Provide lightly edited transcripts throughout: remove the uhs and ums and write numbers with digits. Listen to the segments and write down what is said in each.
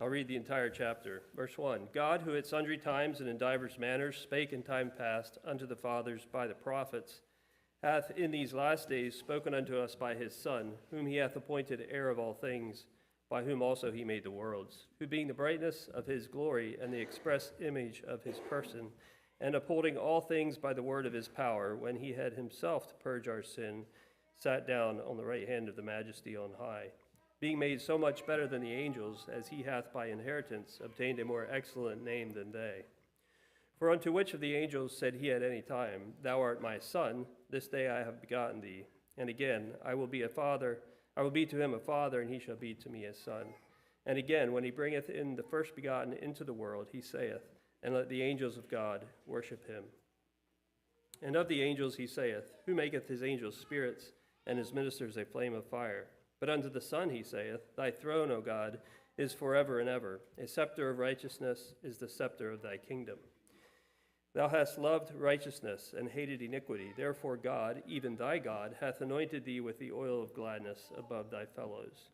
I'll read the entire chapter. Verse 1, God, who at sundry times and in divers manners spake in time past unto the fathers by the prophets, hath in these last days spoken unto us by his Son, whom he hath appointed heir of all things, by whom also he made the worlds, who being the brightness of his glory and the express image of his person, and upholding all things by the word of his power, when he had himself to purge our sin, sat down on the right hand of the majesty on high, being made so much better than the angels, as he hath by inheritance obtained a more excellent name than they. For unto which of the angels said he at any time, Thou art my son, this day I have begotten thee. And again, I will be to him a father, and he shall be to me a son. And again, when he bringeth in the first begotten into the world, he saith, And let the angels of God worship him. And of the angels he saith, Who maketh his angels spirits, and his ministers a flame of fire? But unto the Son he saith, Thy throne, O God, is forever and ever. A scepter of righteousness is the scepter of thy kingdom. Thou hast loved righteousness and hated iniquity. Therefore God, even thy God, hath anointed thee with the oil of gladness above thy fellows.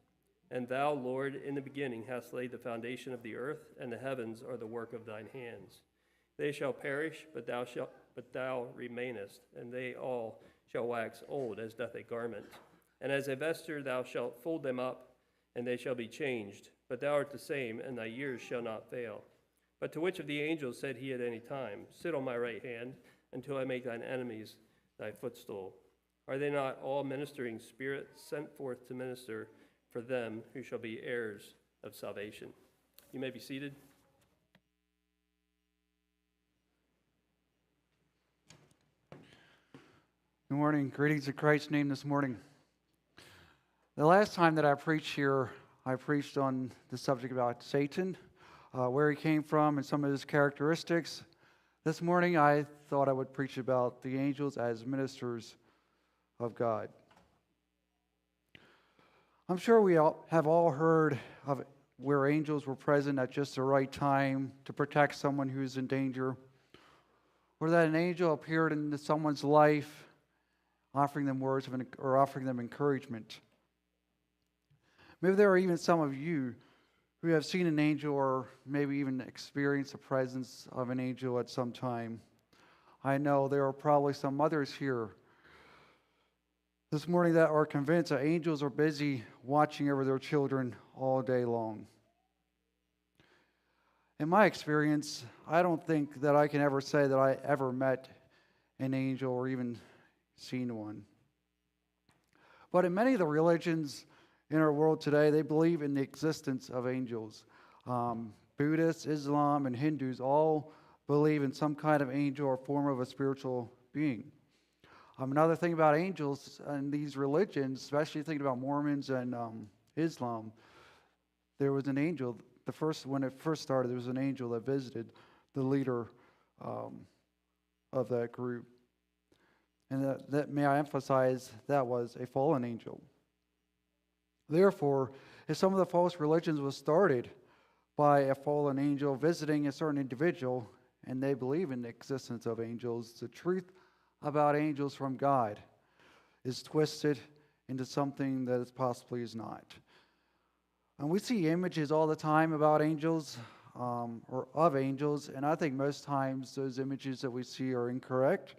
And thou, Lord, in the beginning hast laid the foundation of the earth, and the heavens are the work of thine hands. They shall perish, but thou remainest, and they all shall wax old as doth a garment. And as a vesture thou shalt fold them up, and they shall be changed. But thou art the same, and thy years shall not fail. But to which of the angels said he at any time, Sit on my right hand, until I make thine enemies thy footstool? Are they not all ministering spirits sent forth to minister for them who shall be heirs of salvation? You may be seated. Good morning. Greetings in Christ's name this morning. The last time that I preached here, I preached on the subject about Satan, where he came from and some of his characteristics. This morning I thought I would preach about the angels as ministers of God. I'm sure we have all heard of where angels were present at just the right time to protect someone who's in danger, or that an angel appeared into someone's life offering them words of or offering them encouragement. Maybe there are even some of you who have seen an angel or maybe even experienced the presence of an angel at some time. I know there are probably some mothers here this morning that are convinced that angels are busy watching over their children all day long. In my experience, I don't think that I can ever say that I ever met an angel or even seen one. But in many of the religions in our world today, they believe in the existence of angels. Buddhists, Islam, and Hindus all believe in some kind of angel or form of a spiritual being. Another thing about angels and these religions, especially thinking about Mormons and Islam, there was an angel. When it first started, there was an angel that visited the leader of that group. And that may I emphasize, that was a fallen angel. Therefore, if some of the false religions was started by a fallen angel visiting a certain individual, and they believe in the existence of angels, the truth about angels from God is twisted into something that it possibly is not. And we see images all the time about angels, or of angels, and I think most times those images that we see are incorrect.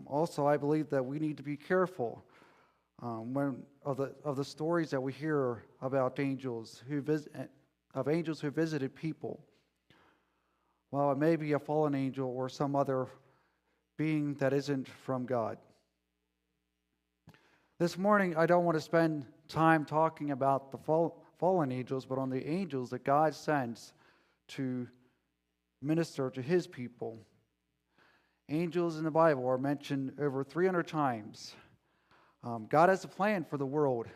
Also, I believe that we need to be careful of the stories that we hear about angels who visited people. Well, it may be a fallen angel or some other being that isn't from God. This morning, I don't want to spend time talking about the fallen angels, but on the angels that God sends to minister to his people. Angels in the Bible are mentioned over 300 times. God has a plan for the world,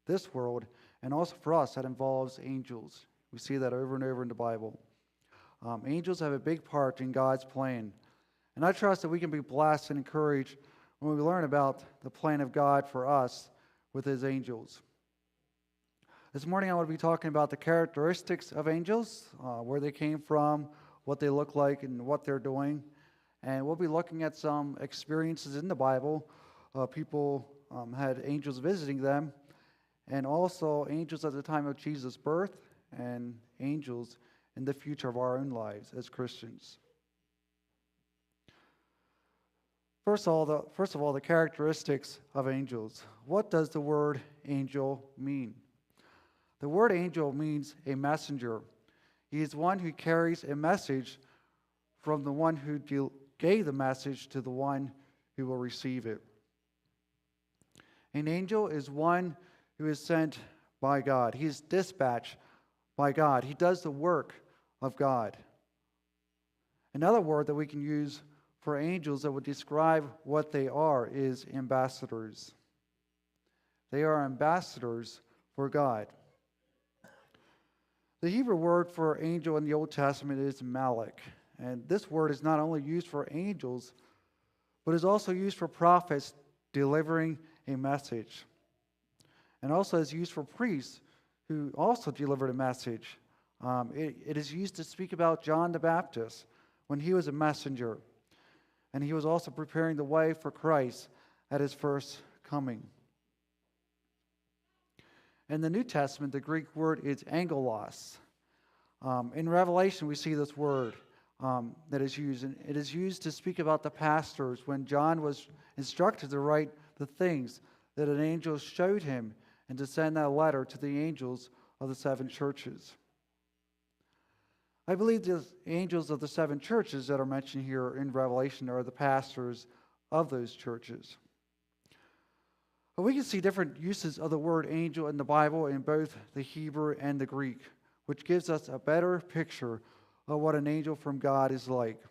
this world, and also for us that involves angels. We see that over and over in the Bible. Angels have a big part in God's plan. And I trust that we can be blessed and encouraged when we learn about the plan of God for us with his angels. This morning I want to be talking about the characteristics of angels, where they came from, what they look like, and what they're doing. And we'll be looking at some experiences in the Bible. People had angels visiting them, and also angels at the time of Jesus' birth and angels in the future of our own lives as Christians. First of all, the characteristics of angels. What does the word angel mean? The word angel means a messenger. He is one who carries a message from the one who gave the message to the one who will receive it. An angel is one who is sent by God. He is dispatched by God. He does the work of God. Another word that we can use for angels that would describe what they are is ambassadors. They are ambassadors for God. The Hebrew word for angel in the Old Testament is malach. And this word is not only used for angels, but is also used for prophets delivering a message. And also is used for priests who also delivered a message. It is used to speak about John the Baptist when he was a messenger. And he was also preparing the way for Christ at his first coming. In the New Testament, the Greek word is angelos. In Revelation, we see this word that is used. And it is used to speak about the pastors when John was instructed to write the things that an angel showed him and to send that letter to the angels of the 7 churches. I believe the angels of the 7 churches that are mentioned here in Revelation are the pastors of those churches. But we can see different uses of the word angel in the Bible in both the Hebrew and the Greek, which gives us a better picture of what an angel from God is like.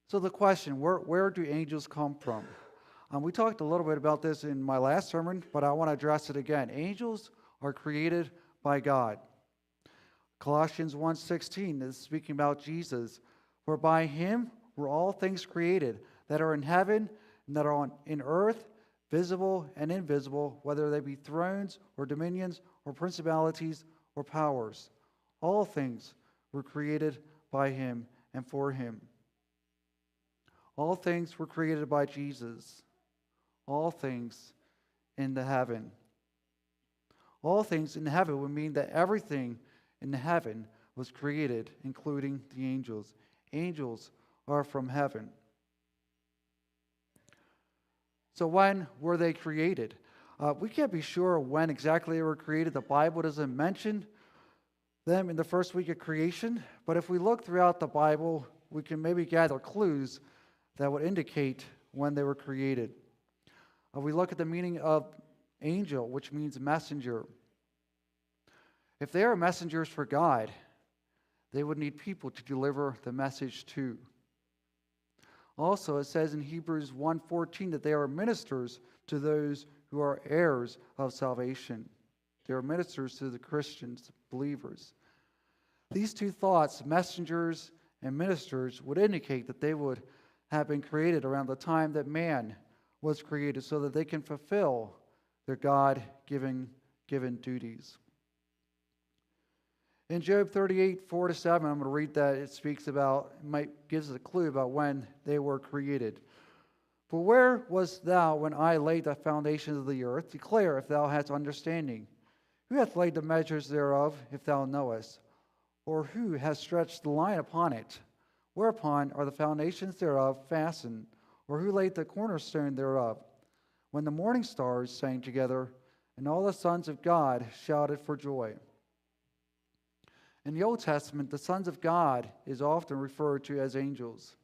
So the question, where do angels come from? We talked a little bit about this in my last sermon, but I want to address it again. Angels are created by God. Colossians 1:16 is speaking about Jesus, for by him were all things created that are in heaven and that are in earth, visible and invisible, whether they be thrones or dominions or principalities or powers. All things were created by him and for him. All things were created by Jesus. All things in the heaven. All things in heaven would mean that everything in heaven was created, including the angels. Angels are from heaven. So when were they created? We can't be sure when exactly they were created. The Bible doesn't mention them in the first week of creation, but if we look throughout the Bible, we can maybe gather clues that would indicate when they were created. We look at the meaning of angel, which means messenger. If they are messengers for God, they would need people to deliver the message to. Also, it says in Hebrews 1:14 that they are ministers to those who are heirs of salvation. They are ministers to the Christians, believers. These two thoughts, messengers and ministers, would indicate that they would have been created around the time that man was created so that they can fulfill their God-given duties. In Job 38:4-7, I'm going to read that. It speaks about, gives us a clue about when they were created. For where wast thou when I laid the foundations of the earth? Declare if thou hast understanding. Who hath laid the measures thereof, if thou knowest? Or who hath stretched the line upon it? Whereupon are the foundations thereof fastened? Or who laid the cornerstone thereof? When the morning stars sang together, and all the sons of God shouted for joy. In the Old Testament, the sons of God is often referred to as angels.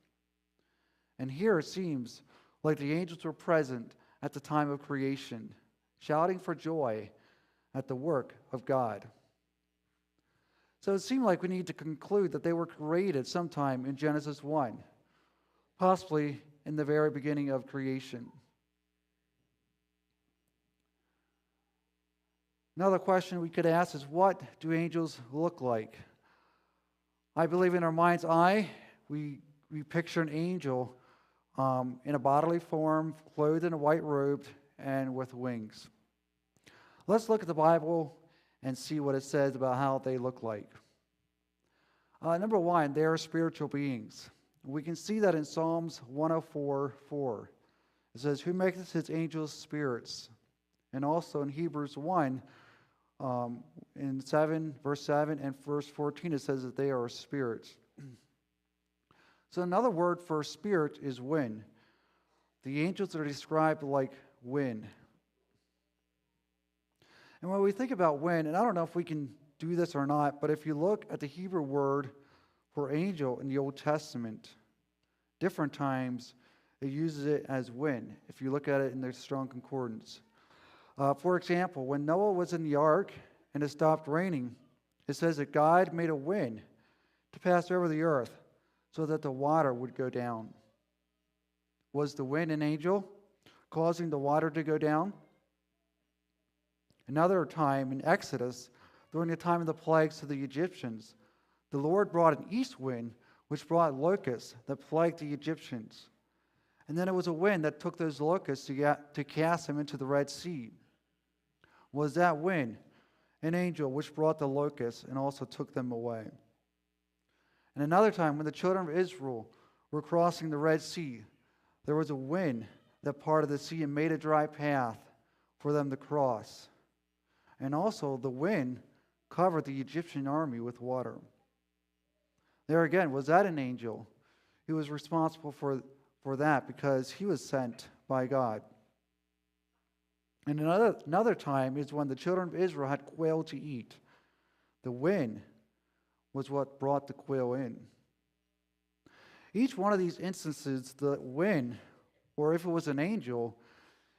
And here it seems like the angels were present at the time of creation, shouting for joy at the work of God. So it seemed like we need to conclude that they were created sometime in Genesis 1, possibly in the very beginning of creation. Another question we could ask is, what do angels look like? I believe in our mind's eye, we picture an angel in a bodily form, clothed in a white robe, and with wings. Let's look at the Bible and see what it says about how they look like. Number one, they are spiritual beings. We can see that in Psalms 104:4. It says, who maketh his angels spirits? And also in Hebrews 1, In verse 7 and verse 14, it says that they are spirits. So another word for spirit is wind. The angels are described like wind. And when we think about wind, and I don't know if we can do this or not, but if you look at the Hebrew word for angel in the Old Testament, different times it uses it as wind, if you look at it in the Strong Concordance. For example, when Noah was in the ark and it stopped raining, it says that God made a wind to pass over the earth so that the water would go down. Was the wind an angel causing the water to go down? Another time in Exodus, during the time of the plagues to the Egyptians, the Lord brought an east wind which brought locusts that plagued the Egyptians. And then it was a wind that took those locusts to cast them into the Red Sea. Was that wind an angel which brought the locusts and also took them away? And another time when the children of Israel were crossing the Red Sea, there was a wind that parted the sea and made a dry path for them to cross. And also the wind covered the Egyptian army with water. There again, was that an angel? He was responsible for that because he was sent by God. And another time is when the children of Israel had quail to eat. The wind was what brought the quail in. Each one of these instances, the wind, or if it was an angel,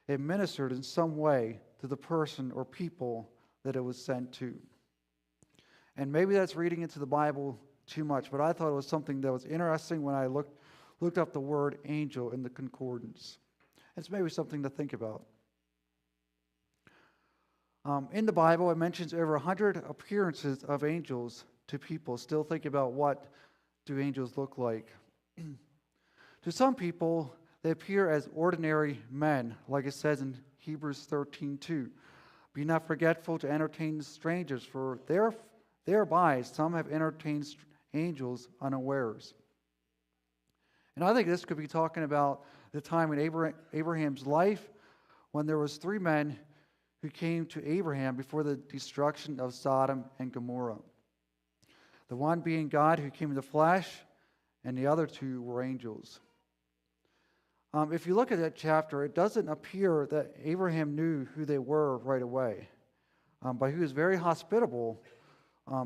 it ministered in some way to the person or people that it was sent to. And maybe that's reading into the Bible too much, but I thought it was something that was interesting when I looked up the word angel in the concordance. It's maybe something to think about. In the Bible, it mentions over 100 appearances of angels to people. Still think about what do angels look like. To some people, they appear as ordinary men, like it says in Hebrews 13:2. Be not forgetful to entertain strangers, for thereby some have entertained angels unawares. And I think this could be talking about the time in Abraham's life when there was 3 men who came to Abraham before the destruction of Sodom and Gomorrah. The one being God who came in the flesh, and the other 2 were angels. If you look at that chapter, it doesn't appear that Abraham knew who they were right away. But he was very hospitable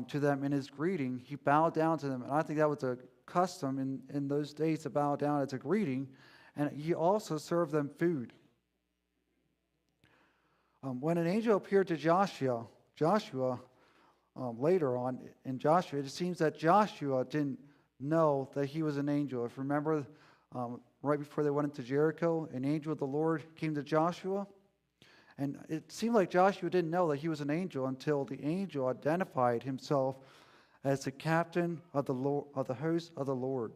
to them in his greeting. He bowed down to them, and I think that was a custom in those days to bow down as a greeting. And he also served them food. When an angel appeared to Joshua later on in Joshua, it seems that Joshua didn't know that he was an angel. If you remember, right before they went into Jericho, an angel of the Lord came to Joshua. And it seemed like Joshua didn't know that he was an angel until the angel identified himself as the captain of the host of the Lord.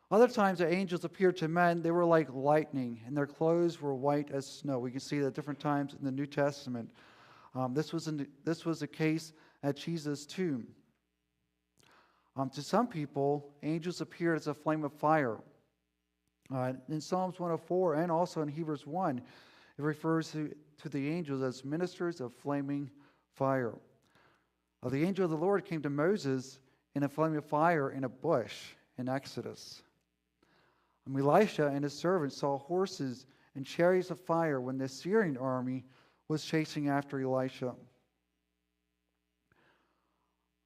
Other times the angels appeared to men, they were like lightning, and their clothes were white as snow. We can see that different times in the New Testament. This was the case at Jesus' tomb. To some people, angels appeared as a flame of fire. In Psalms 104 and also in Hebrews 1, it refers to the angels as ministers of flaming fire. The angel of the Lord came to Moses in a flame of fire in a bush in Exodus. Elisha and his servants saw horses and chariots of fire when the Syrian army was chasing after Elisha.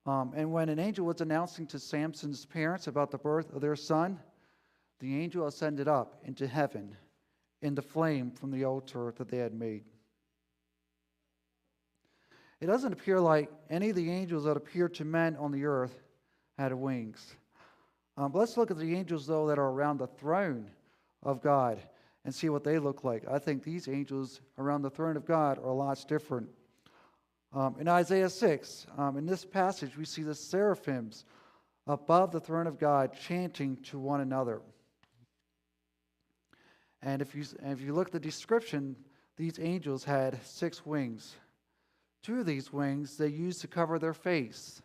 And when an angel was announcing to Samson's parents about the birth of their son, the angel ascended up into heaven in the flame from the altar that they had made. It doesn't appear like any of the angels that appeared to men on the earth had wings. But let's look at the angels, though, that are around the throne of God and see what they look like. I think these angels around the throne of God are lots different. In Isaiah 6, in this passage, we see the seraphims above the throne of God chanting to one another. And if you look at the description, these angels had 6 wings. 2 of these wings they used to cover their face,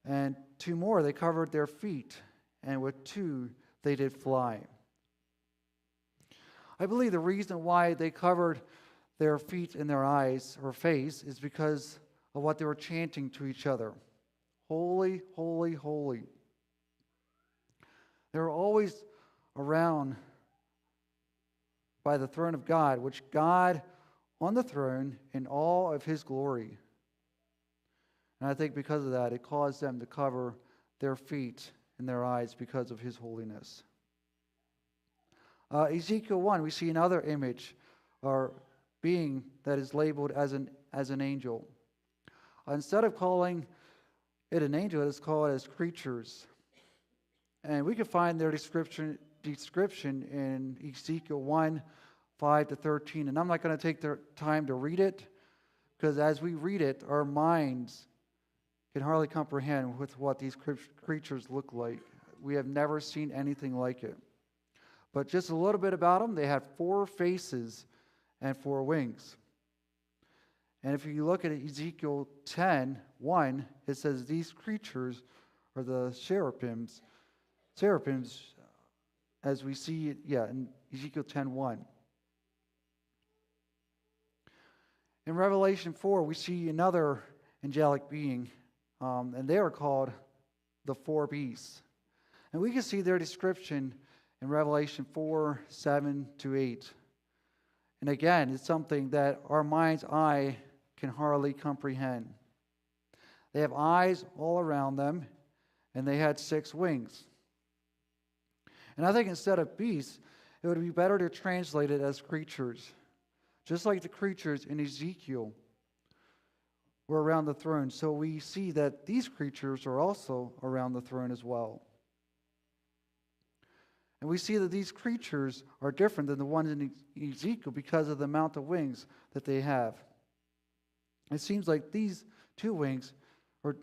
and 2 more they covered their feet, and with 2 they did fly. I believe the reason why they covered their feet and their eyes or face is because of what they were chanting to each other. Holy, holy, holy. They were always around by the throne of God, which God on the throne in all of his glory. And I think because of that, it caused them to cover their feet and their eyes because of his holiness. Ezekiel 1, we see another image or being that is labeled as an angel. Instead of calling it an angel, it is called as creatures. And we can find their description in Ezekiel 1, 5 to 13. And I'm not going to take the time to read it, because as we read it, our minds can hardly comprehend with what these creatures look like. We have never seen anything like it. But just a little bit about them. They had 4 faces and 4 wings. And if you look at Ezekiel 10:1, it says these creatures are the cherubims. Cherubims, as we see it, in Ezekiel 10:1. In Revelation 4, we see another angelic being, and they are called the 4 beasts. And we can see their description in Revelation 4, 7 to 8. And again, it's something that our mind's eye can hardly comprehend. They have eyes all around them, and they had 6 wings. And I think instead of beasts, it would be better to translate it as creatures. Just like the creatures in Ezekiel were around the throne, so we see that these creatures are also around the throne as well. And we see that these creatures are different than the ones in Ezekiel because of the amount of wings that they have. It seems like these 2 wings, or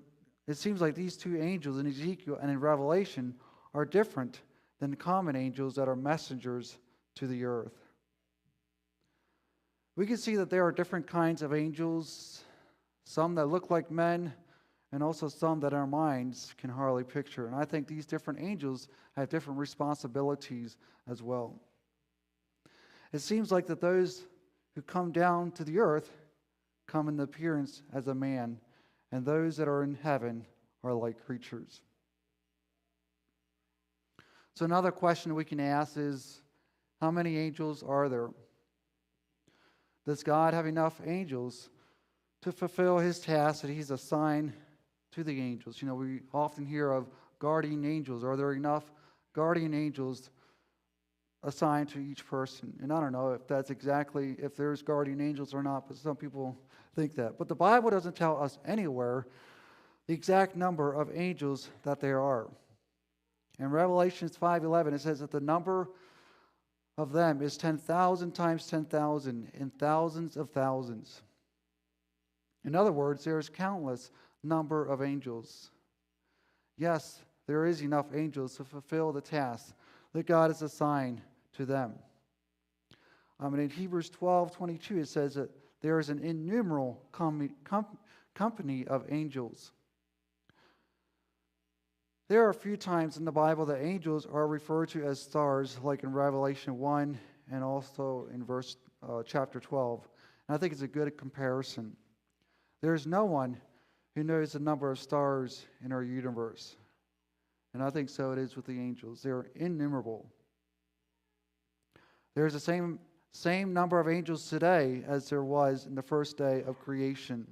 it seems like these 2 angels in Ezekiel and in Revelation are different than the common angels that are messengers to the earth. We can see that there are different kinds of angels, some that look like men, and also some that our minds can hardly picture. And I think these different angels have different responsibilities as well. It seems like that those who come down to the earth come in the appearance as a man, and those that are in heaven are like creatures. So another question we can ask is, how many angels are there? Does God have enough angels to fulfill his task that he's assigned to the angels? You know, we often hear of guardian angels. Are there enough guardian angels assigned to each person? And I don't know if that's exactly, if there's guardian angels or not, but some people think that. But the Bible doesn't tell us anywhere the exact number of angels that there are. In Revelation 5:11, it says that the number of them is 10,000 times 10,000 and thousands of thousands. In other words, there is countless number of angels. Yes, there is enough angels to fulfill the task that God has assigned to them. And in Hebrews 12:22, it says that there is an innumerable company of angels. There are a few times in the Bible that angels are referred to as stars, like in Revelation 1 and also in chapter 12. And I think it's a good comparison. There is no one who knows the number of stars in our universe. And I think so it is with the angels. They're innumerable. There's the same number of angels today as there was in the first day of creation.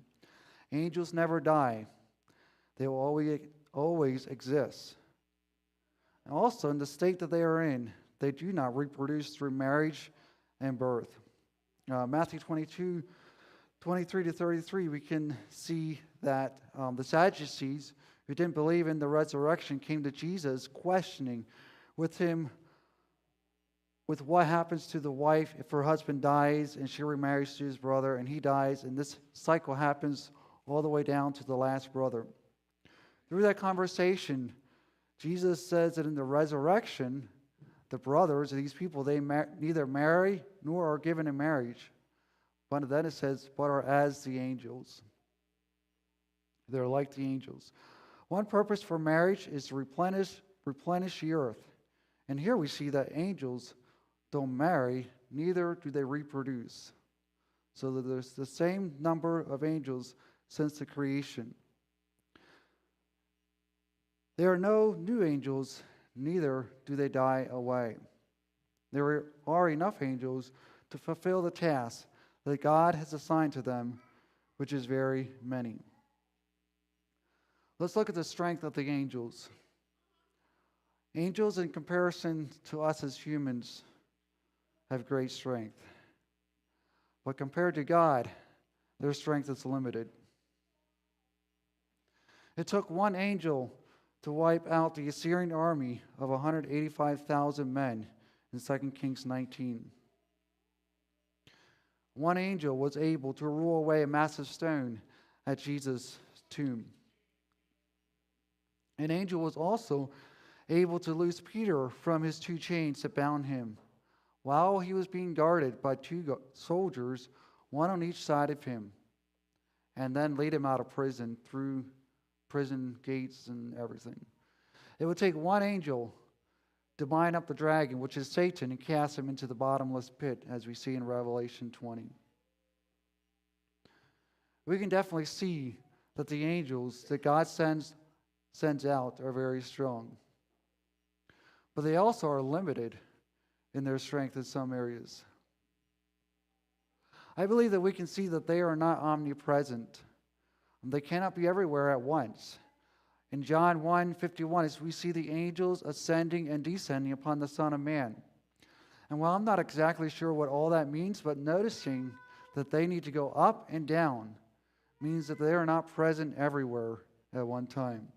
Angels never die. They will always exist. And also, in the state that they are in, they do not reproduce through marriage and birth. Matthew 22, 23 to 33, we can see that the Sadducees, who didn't believe in the resurrection, came to Jesus questioning with him with what happens to the wife if her husband dies and she remarries to his brother and he dies, and this cycle happens all the way down to the last brother. Through that conversation, Jesus says that in the resurrection, the brothers, these people, they neither marry nor are given in marriage. But then it says, but are as the angels. They're like the angels. One purpose for marriage is to replenish the earth. And here we see that angels don't marry, neither do they reproduce. so that there's the same number of angels since the creation. There are no new angels, neither do they die away. There are enough angels to fulfill the task that God has assigned to them, which is very many. Let's look at the strength of the angels. Angels, in comparison to us as humans, have great strength. But compared to God, their strength is limited. It took one angel to wipe out the Assyrian army of 185,000 men in 2 Kings 19. One angel was able to roll away a massive stone at Jesus' tomb. An angel was also able to loose Peter from his 2 chains that bound him, while he was being guarded by 2 soldiers, one on each side of him, and then lead him out of prison through prison gates and everything. It would take one angel to bind up the dragon, which is Satan, and cast him into the bottomless pit, as we see in Revelation 20. We can definitely see that the angels that God sends out are very strong. But they also are limited in their strength in some areas. I believe that we can see that they are not omnipresent. They cannot be everywhere at once. In John 1:51, as we see the angels ascending and descending upon the Son of Man. And while I'm not exactly sure what all that means, but noticing that they need to go up and down means that they are not present everywhere at one time.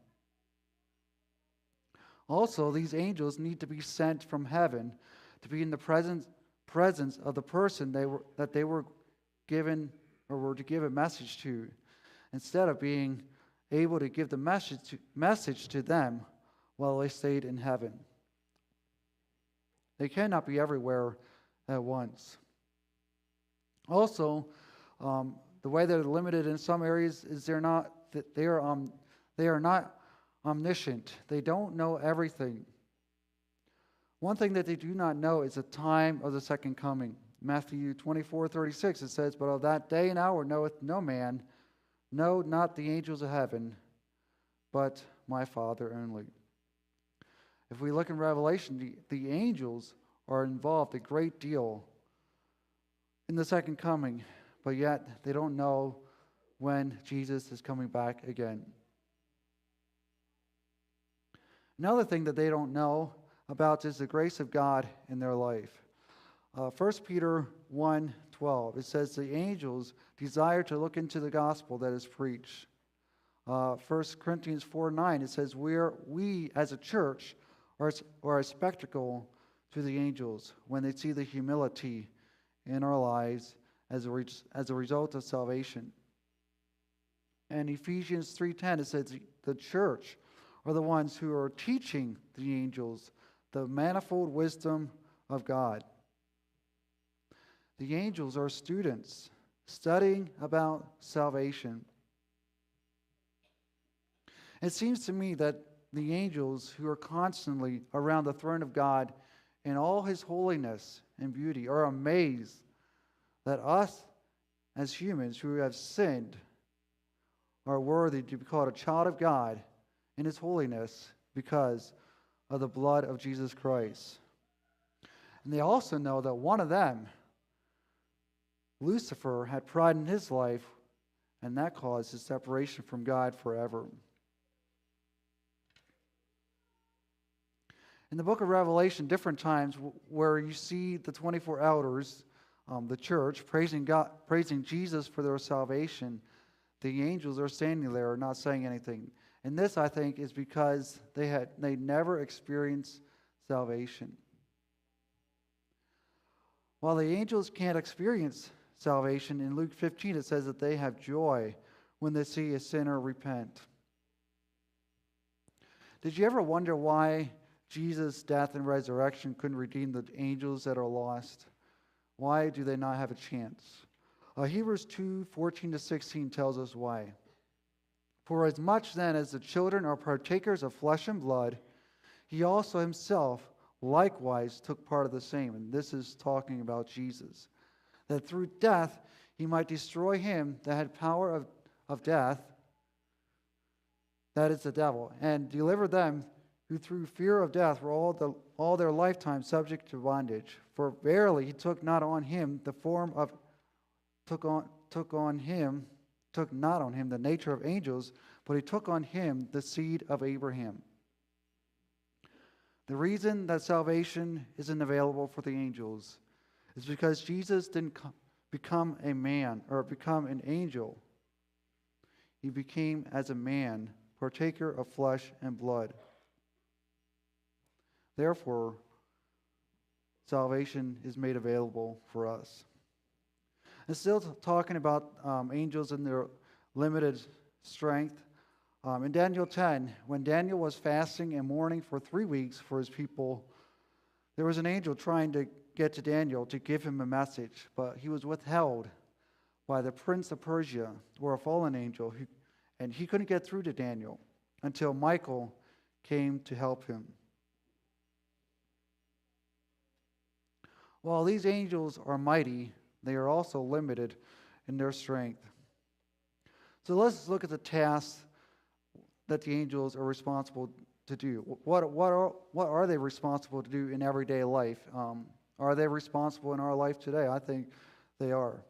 Also, these angels need to be sent from heaven to be in the presence of the person that they were given or were to give a message to, instead of being able to give the message to them while they stayed in heaven. They cannot be everywhere at once. Also, the way they're limited in some areas is they are not omniscient. They don't know everything. One thing that they do not know is the time of the second coming. Matthew 24:36, it says, "But of that day and hour knoweth no man, no, not the angels of heaven, but my Father only." If we look in Revelation, the angels are involved a great deal in the second coming, but yet they don't know when Jesus is coming back again. Another thing that they don't know about is the grace of God in their life. 1 Peter 1:12, it says the angels desire to look into the gospel that is preached. 1 Corinthians 4:9, it says we as a church are a spectacle to the angels when they see the humility in our lives as a result of salvation. And Ephesians 3:10, it says the church are the ones who are teaching the angels the manifold wisdom of God. The angels are students studying about salvation. It seems to me that the angels who are constantly around the throne of God in all his holiness and beauty are amazed that us as humans who have sinned are worthy to be called a child of God in his holiness because of the blood of Jesus Christ. And they also know that one of them, Lucifer, had pride in his life, and that caused his separation from God forever. In the book of Revelation, different times where you see the 24 elders, the church, praising God, praising Jesus for their salvation, the angels are standing there not saying anything. And this, I think, is because they never experienced salvation. While the angels can't experience salvation, in Luke 15 it says that they have joy when they see a sinner repent. Did you ever wonder why Jesus' death and resurrection couldn't redeem the angels that are lost? Why do they not have a chance? Hebrews 2:14-16 tells us why. For as much then as the children are partakers of flesh and blood, he also himself likewise took part of the same. And this is talking about Jesus. that through death he might destroy him that had power of death, that is the devil, and deliver them who through fear of death were all their lifetime subject to bondage. For verily he took not on him the nature of angels, but he took on him the seed of Abraham. The reason that salvation isn't available for the angels is because Jesus didn't become a man or become an angel. He became as a man, partaker of flesh and blood. Therefore, salvation is made available for us. And still talking about angels and their limited strength. In Daniel 10, when Daniel was fasting and mourning for 3 weeks for his people, there was an angel trying to get to Daniel to give him a message, but he was withheld by the prince of Persia, or a fallen angel, and he couldn't get through to Daniel until Michael came to help him. While these angels are mighty, they are also limited in their strength. So let's look at the tasks that the angels are responsible to do. What are they responsible to do in everyday life? Are they responsible in our life today? I think they are.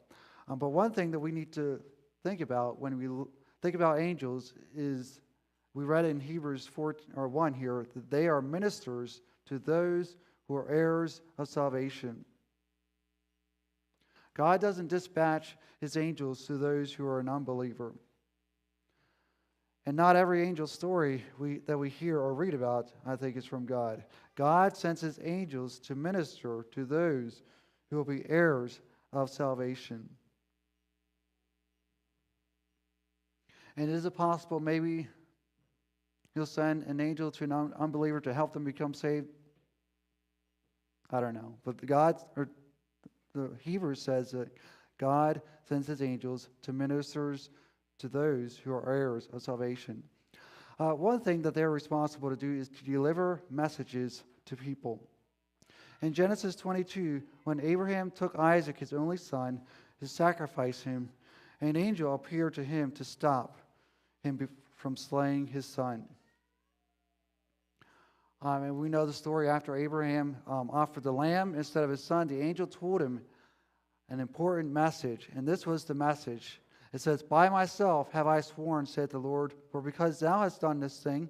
But one thing that we need to think about when we think about angels is, we read in Hebrews 1 here, that they are ministers to those who are heirs of salvation. God doesn't dispatch his angels to those who are an unbeliever. And not every angel story that we hear or read about, I think, is from God. God sends his angels to minister to those who will be heirs of salvation. And is it possible maybe he'll send an angel to an unbeliever to help them become saved? I don't know. But the Hebrews says that God sends his angels to ministers to those who are heirs of salvation. One thing that they're responsible to do is to deliver messages to people. In Genesis 22, when Abraham took Isaac, his only son, to sacrifice him, an angel appeared to him to stop him from slaying his son. And we know the story. After Abraham offered the lamb instead of his son, the angel told him an important message. And this was the message. It says, "By myself have I sworn, said the Lord, for because thou hast done this thing,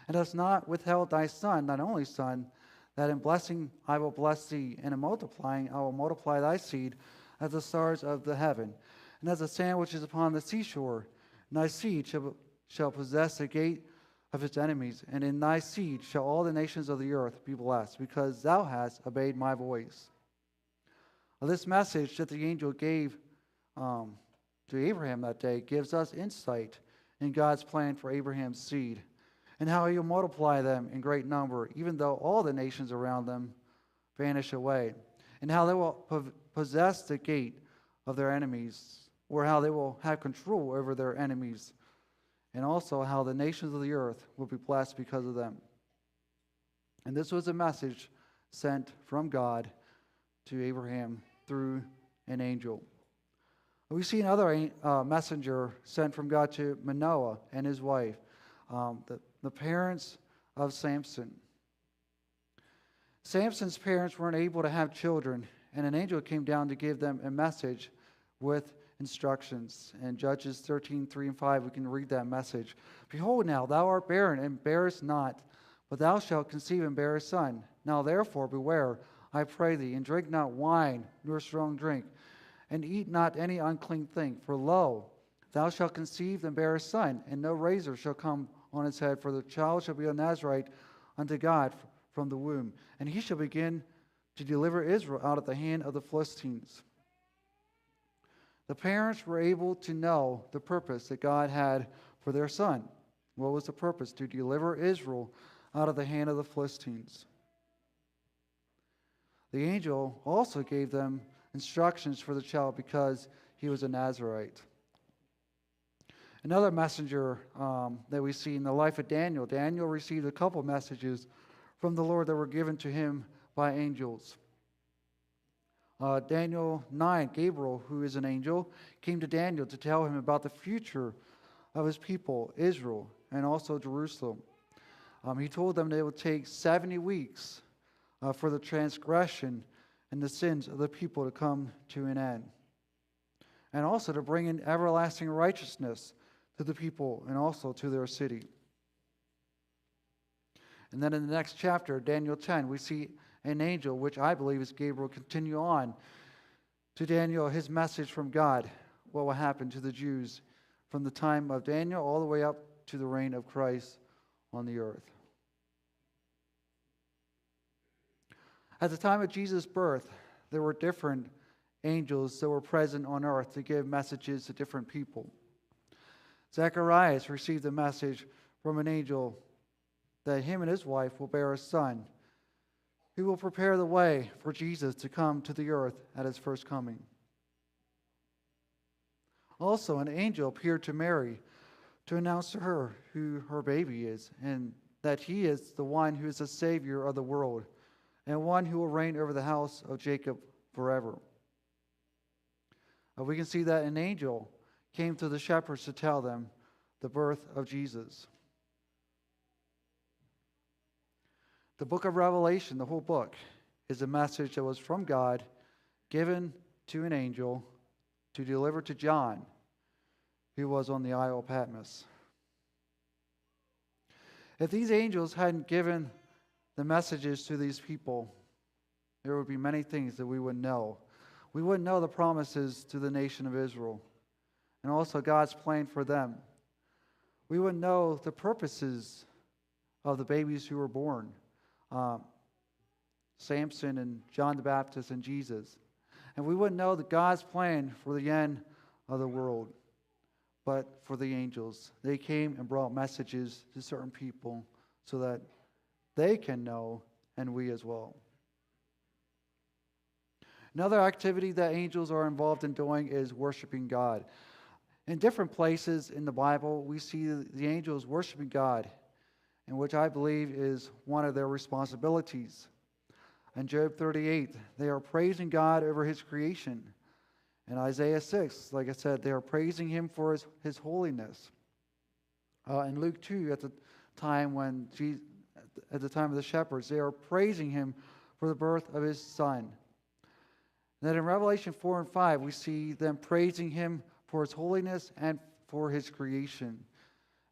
and hast not withheld thy son, thine only son, that in blessing I will bless thee, and in multiplying I will multiply thy seed as the stars of the heaven, and as the sand which is upon the seashore. And thy seed shall possess the gate of its enemies, and in thy seed shall all the nations of the earth be blessed, because thou hast obeyed my voice." Well, this message that the angel gave to Abraham that day gives us insight in God's plan for Abraham's seed, and how he will multiply them in great number, even though all the nations around them vanish away, and how they will possess the gate of their enemies, or how they will have control over their enemies, and also how the nations of the earth will be blessed because of them. And this was a message sent from God to Abraham through an angel. We see another messenger sent from God to Manoah and his wife, the parents of Samson. Samson's parents weren't able to have children, and an angel came down to give them a message with instructions. In Judges 13:3-5, we can read that message. "Behold now, thou art barren, and bearest not, but thou shalt conceive and bear a son. Now therefore beware, I pray thee, and drink not wine, nor strong drink, and eat not any unclean thing. For lo, thou shalt conceive and bear a son, and no razor shall come on his head, for the child shall be a Nazarite unto God from the womb. And he shall begin to deliver Israel out of the hand of the Philistines." The parents were able to know the purpose that God had for their son. What was the purpose? To deliver Israel out of the hand of the Philistines. The angel also gave them instructions for the child because he was a Nazarite. Another messenger that we see in the life of Daniel. Daniel received a couple messages from the Lord that were given to him by angels. Daniel 9, Gabriel, who is an angel, came to Daniel to tell him about the future of his people, Israel, and also Jerusalem. He told them that it would take 70 weeks for the transgression and the sins of the people to come to an end, and also to bring in everlasting righteousness to the people and also to their city. And then in the next chapter, Daniel 10, we see an angel, which I believe is Gabriel, continue on to Daniel his message from God, what will happen to the Jews from the time of Daniel all the way up to the reign of Christ on the earth. At the time of Jesus' birth, there were different angels that were present on earth to give messages to different people. Zacharias received a message from an angel that him and his wife will bear a son who will prepare the way for Jesus to come to the earth at his first coming. Also, an angel appeared to Mary to announce to her who her baby is, and that he is the one who is the Savior of the world, and one who will reign over the house of Jacob forever. We can see that an angel came to the shepherds to tell them the birth of Jesus. The book of Revelation, the whole book, is a message that was from God, given to an angel to deliver to John, who was on the Isle of Patmos. If these angels hadn't given the messages to these people, there would be many things that we wouldn't know. We wouldn't know the promises to the nation of Israel, and also God's plan for them. We wouldn't know the purposes of the babies who were born. Samson and John the Baptist and Jesus. And we wouldn't know that God's plan for the end of the world. But for the angels, they came and brought messages to certain people so that they can know, and we as well. Another activity that angels are involved in doing is worshiping God. In different places in the Bible, we see the angels worshiping God, and which I believe is one of their responsibilities. In Job 38, they are praising God over his creation. In Isaiah 6, like I said, they are praising him for his holiness. In Luke 2, at the time of the shepherds, they are praising him for the birth of his son. And then in Revelation 4 and 5, we see them praising him for his holiness and for his creation.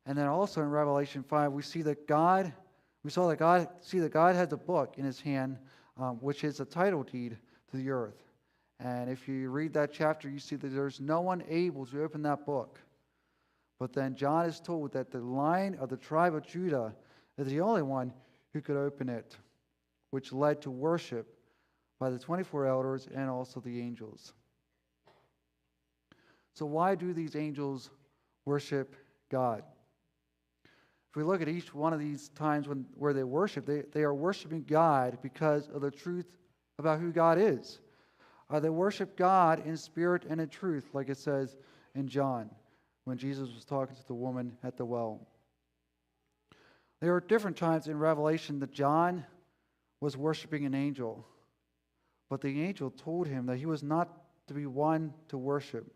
And then also in Revelation 5, we see that God has a book in his hand, which is a title deed to the earth. And if you read that chapter, you see that there's no one able to open that book. But then John is told that the Lion of the tribe of Judah is the only one who could open it, which led to worship by the 24 elders and also the angels. So why do these angels worship God? If we look at each one of these times where they worship, they are worshiping God because of the truth about who God is. They worship God in spirit and in truth, like it says in John, when Jesus was talking to the woman at the well. There are different times in Revelation that John was worshiping an angel, but the angel told him that he was not to be one to worship,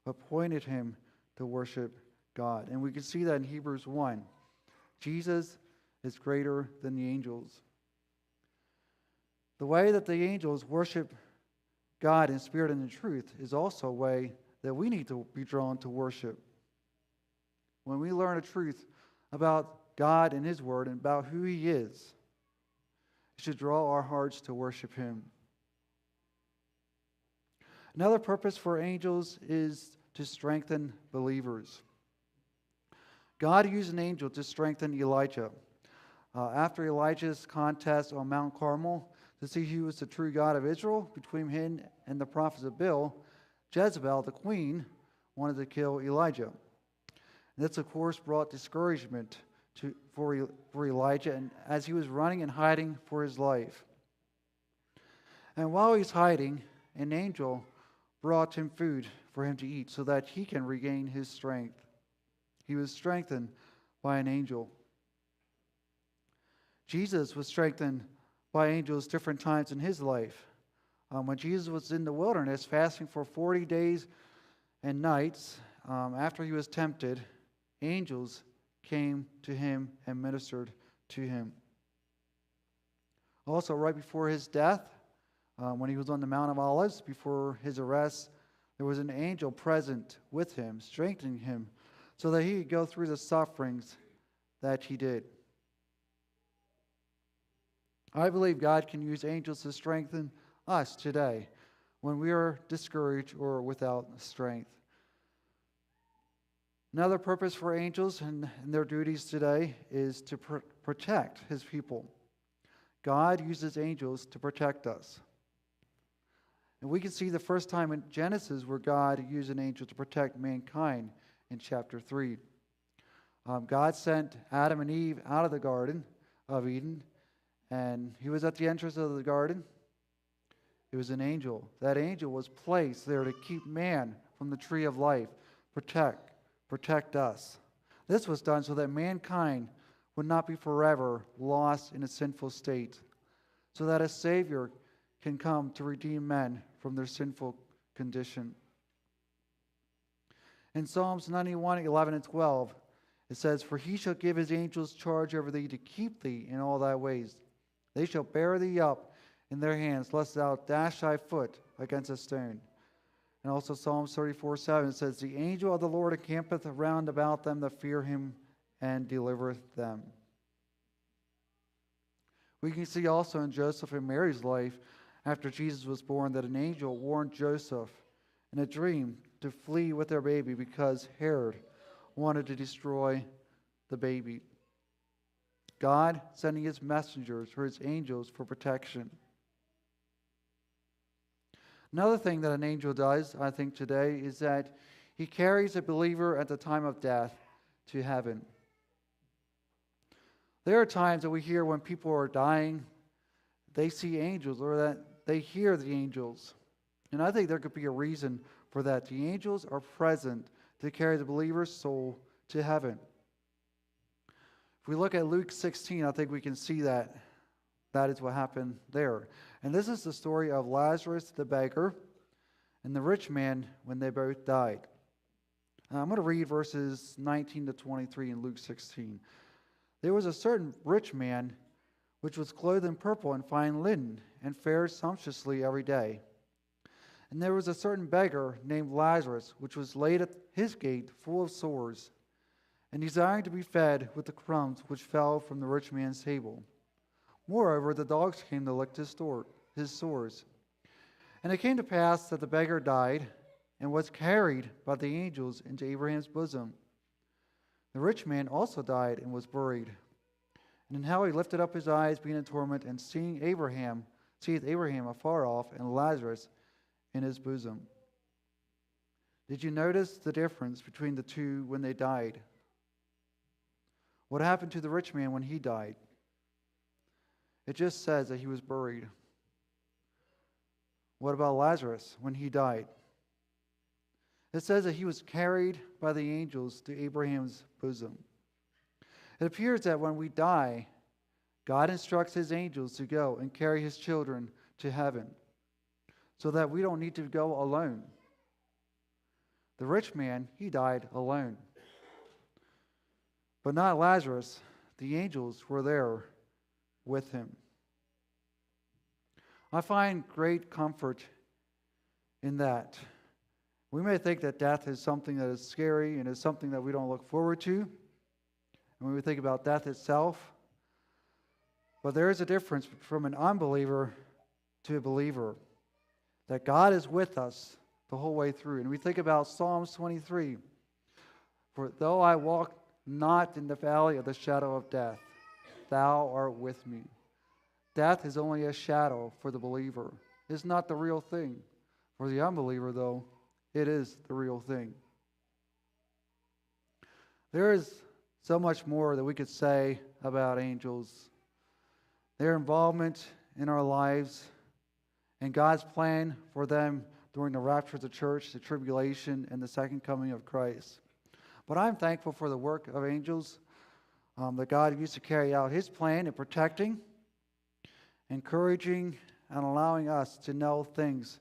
but pointed him to worship God. And we can see that in Hebrews 1. Jesus is greater than the angels. The way that the angels worship God in spirit and in truth is also a way that we need to be drawn to worship. When we learn the truth about God and his word and about who he is, it should draw our hearts to worship him. Another purpose for angels is to strengthen believers. God used an angel to strengthen Elijah. After Elijah's contest on Mount Carmel to see who was the true God of Israel, between him and the prophets of Baal, Jezebel, the queen, wanted to kill Elijah. And this, of course, brought discouragement for Elijah, and as he was running and hiding for his life. And while he's hiding, an angel brought him food for him to eat so that he can regain his strength. He was strengthened by an angel. Jesus was strengthened by angels different times in his life. when Jesus was in the wilderness fasting for 40 days and nights, after he was tempted, angels came to him and ministered to him. Also, right before his death, when he was on the Mount of Olives, before his arrest, there was an angel present with him, strengthening him, so that he could go through the sufferings that he did. I believe God can use angels to strengthen us today when we are discouraged or without strength. Another purpose for angels and their duties today is to protect his people. God uses angels to protect us. And we can see the first time in Genesis where God used an angel to protect mankind in chapter 3. God sent Adam and Eve out of the Garden of Eden, and he was at the entrance of the garden. It was an angel. That angel was placed there to keep man from the tree of life, protect us. This was done so that mankind would not be forever lost in a sinful state, so that a Savior can come to redeem men from their sinful condition. In Psalms 91, 11 and 12, it says, "For he shall give his angels charge over thee to keep thee in all thy ways. They shall bear thee up in their hands, lest thou dash thy foot against a stone." And also Psalms 34, 7, it says, "The angel of the Lord encampeth round about them that fear him and delivereth them." We can see also in Joseph and Mary's life, after Jesus was born, that an angel warned Joseph in a dream to flee with their baby because Herod wanted to destroy the baby. God sending his messengers or his angels for protection. Another thing that an angel does, I think, today is that he carries a believer at the time of death to heaven. There are times that we hear when people are dying, they see angels or that they hear the angels. And I think there could be a reason for that. The angels are present to carry the believer's soul to heaven. If we look at Luke 16, I think we can see that that is what happened there. And this is the story of Lazarus the beggar and the rich man when they both died. I'm going to read verses 19 to 23 in Luke 16. "There was a certain rich man which was clothed in purple and fine linen, and fared sumptuously every day. And there was a certain beggar named Lazarus, which was laid at his gate full of sores, and desiring to be fed with the crumbs which fell from the rich man's table. Moreover, the dogs came to lick his sores. And it came to pass that the beggar died, and was carried by the angels into Abraham's bosom. The rich man also died and was buried. And in hell he lifted up his eyes, being in torment, and seeth Abraham afar off, and Lazarus in his bosom." Did you notice the difference between the two when they died? What happened to the rich man when he died? It just says that he was buried. What about Lazarus when he died? It says that he was carried by the angels to Abraham's bosom. It appears that when we die, God instructs his angels to go and carry his children to heaven so that we don't need to go alone. The rich man, he died alone. But not Lazarus. The angels were there with him. I find great comfort in that. We may think that death is something that is scary and is something that we don't look forward to. And when we think about death itself, but there is a difference from an unbeliever to a believer, that God is with us the whole way through. And we think about Psalms 23, "For though I walk not in the valley of the shadow of death, thou art with me." Death is only a shadow for the believer. It's not the real thing. For the unbeliever, though, it is the real thing. There is so much more that we could say about angels. Their involvement in our lives and God's plan for them during the rapture of the church, the tribulation, and the second coming of Christ. But I'm thankful for the work of angels that God used to carry out his plan in protecting, encouraging and allowing us to know things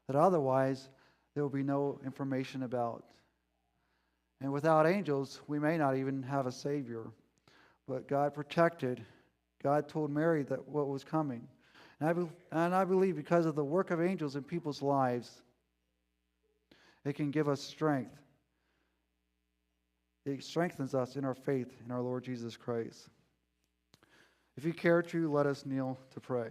that otherwise there will be no information about. And without angels, we may not even have a Savior. But God protected. God told Mary that what was coming. And I believe because of the work of angels in people's lives, it can give us strength. It strengthens us in our faith in our Lord Jesus Christ. If you care to, let us kneel to pray.